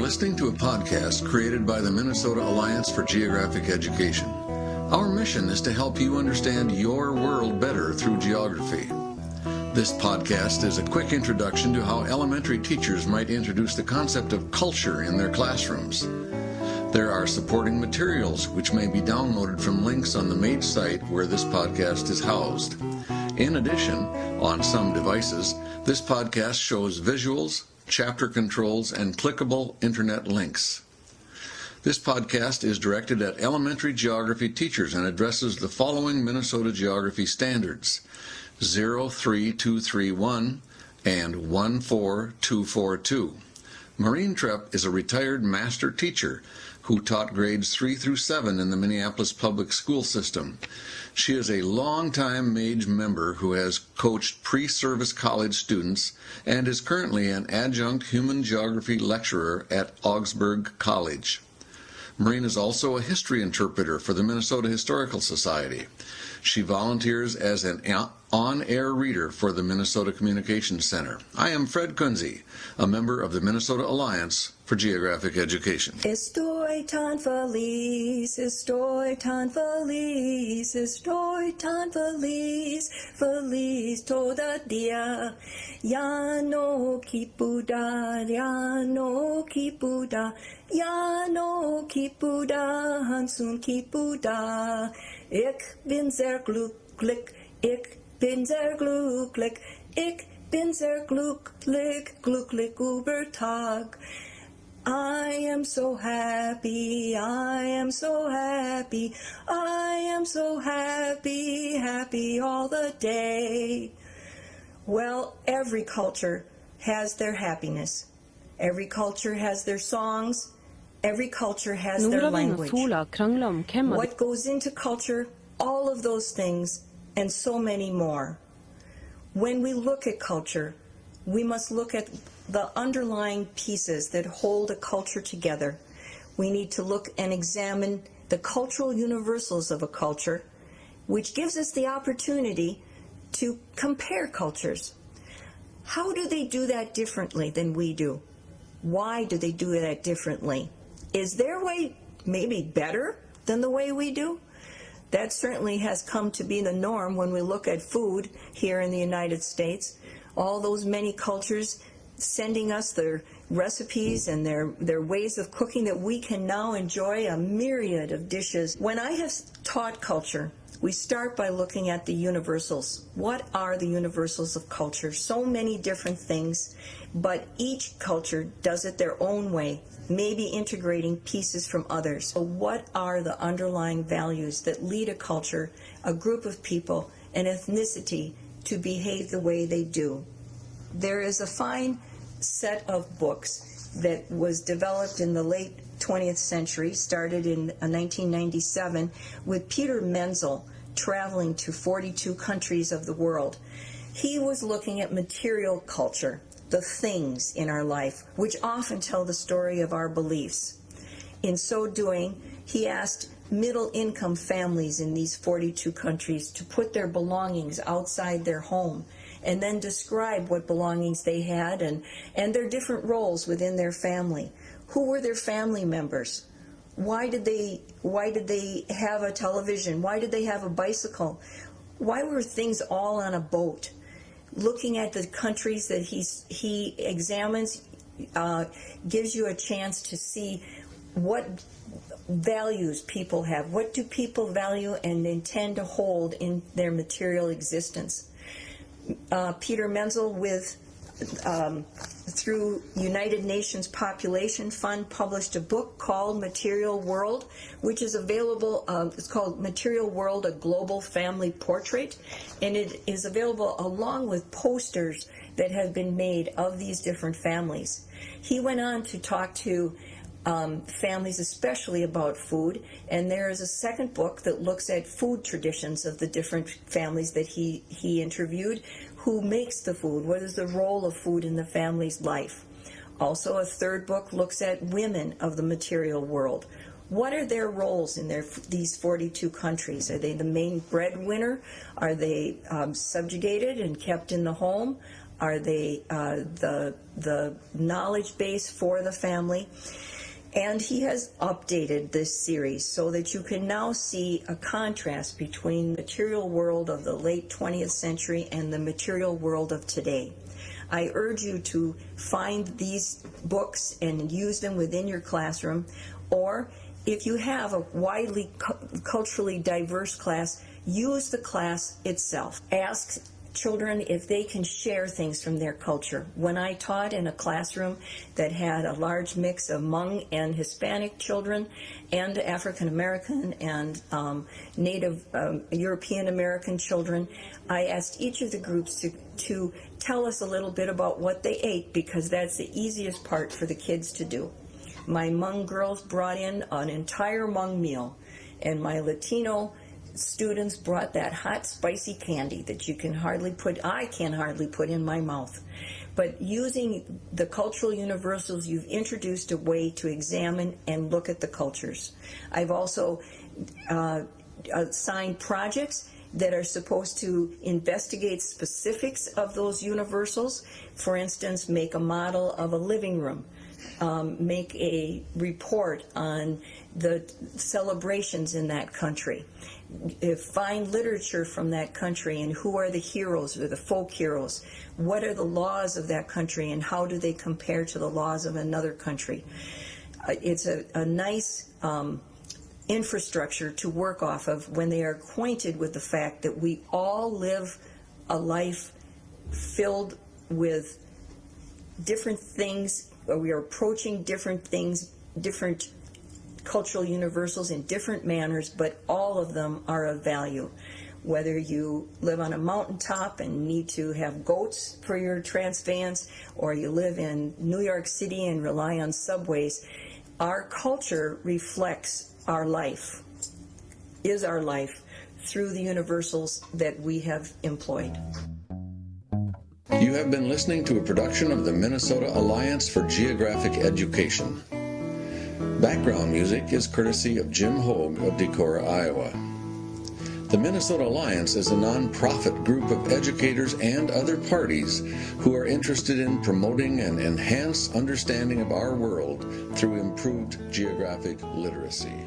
listening to a podcast created by the Minnesota Alliance for Geographic Education. Our mission is to help you understand your world better through geography. This podcast is a quick introduction to how elementary teachers might introduce the concept of culture in their classrooms. There are supporting materials which may be downloaded from links on the MAGE site where this podcast is housed. In addition, on some devices, this podcast shows visuals, chapter controls, and clickable internet links. This podcast is directed at elementary geography teachers and addresses the following Minnesota geography standards: 03231 and 14242. Maureen Trepp is a retired master teacher who taught grades 3 through 7 in the Minneapolis public school system. She is a longtime MAGE member who has coached pre-service college students and is currently an adjunct human geography lecturer at Augsburg College. Maureen is also a history interpreter for the Minnesota Historical Society. She volunteers as an on-air reader for the Minnesota Communications Center. I am Fred Kunze, a member of the Minnesota Alliance for Geographic Education. Estoy tan feliz, estoy tan feliz, estoy tan feliz, feliz todo día. Ya no kipuda, ya no kipuda, ya no kipuda, Hansun kipuda. Ich bin sehr glücklich, ich bin sehr glücklich, ich bin sehr glücklich, glücklich über Tag. I am so happy, I am so happy, I am so happy, happy all the day. Well, every culture has their happiness. Every culture has their songs. Every culture has their language. What goes into culture, all of those things, and so many more. When we look at culture, we must look at the underlying pieces that hold a culture together. We need to look and examine the cultural universals of a culture, which gives us the opportunity to compare cultures. How do they do that differently than we do? Why do they do that differently? Is their way maybe better than the way we do? That certainly has come to be the norm when we look at food here in the United States. All those many cultures sending us their recipes and their ways of cooking that we can now enjoy a myriad of dishes. When I have taught culture, we start by looking at the universals. What are the universals of culture? So many different things, but each culture does it their own way, maybe integrating pieces from others. So what are the underlying values that lead a culture, a group of people, an ethnicity to behave the way they do? There is a fine set of books that was developed in the late 20th century, started in 1997, with Peter Menzel traveling to 42 countries of the world. He was looking at material culture, the things in our life, which often tell the story of our beliefs. In so doing, he asked middle-income families in these 42 countries to put their belongings outside their home and then describe what belongings they had and their different roles within their family. Who were their family members? Why did they have a television? Why did they have a bicycle? Why were things all on a boat? Looking at the countries that he examines gives you a chance to see what values people have. What do people value and intend to hold in their material existence? Peter Menzel, through United Nations Population Fund, published a book called Material World, which is available. It's called Material World, A Global Family Portrait, and it is available along with posters that have been made of these different families. He went on to talk to families, especially about food, and there is a second book that looks at food traditions of the different families that he interviewed. Who makes the food? What is the role of food in the family's life? Also, a third book looks at women of the material world. What are their roles in these 42 countries? Are they the main breadwinner? Are they subjugated and kept in the home? are they the knowledge base for the family? And he has updated this series so that you can now see a contrast between the material world of the late 20th century and the material world of today. I urge you to find these books and use them within your classroom, or if you have a widely culturally diverse class, use the class itself. Ask children if they can share things from their culture. When I taught in a classroom that had a large mix of Hmong and Hispanic children and African American and Native European American children, I asked each of the groups to tell us a little bit about what they ate, because that's the easiest part for the kids to do. My Hmong girls brought in an entire Hmong meal, and my Latino students brought that hot, spicy candy that I can hardly put in my mouth. But using the cultural universals, you've introduced a way to examine and look at the cultures. I've also assigned projects that are supposed to investigate specifics of those universals. For instance, make a model of a living room. Make a report on the celebrations in that country. Find literature from that country and who are the heroes or the folk heroes. What are the laws of that country and how do they compare to the laws of another country? It's a nice infrastructure to work off of when they are acquainted with the fact that we all live a life filled with different things, or we are approaching different things, different cultural universals in different manners, but all of them are of value. Whether you live on a mountaintop and need to have goats for your transvans, or you live in New York City and rely on subways, our culture reflects our life, is our life, through the universals that we have employed. You have been listening to a production of the Minnesota Alliance for Geographic Education. Background music is courtesy of Jim Hogue of Decorah, Iowa. The Minnesota Alliance is a nonprofit group of educators and other parties who are interested in promoting an enhanced understanding of our world through improved geographic literacy.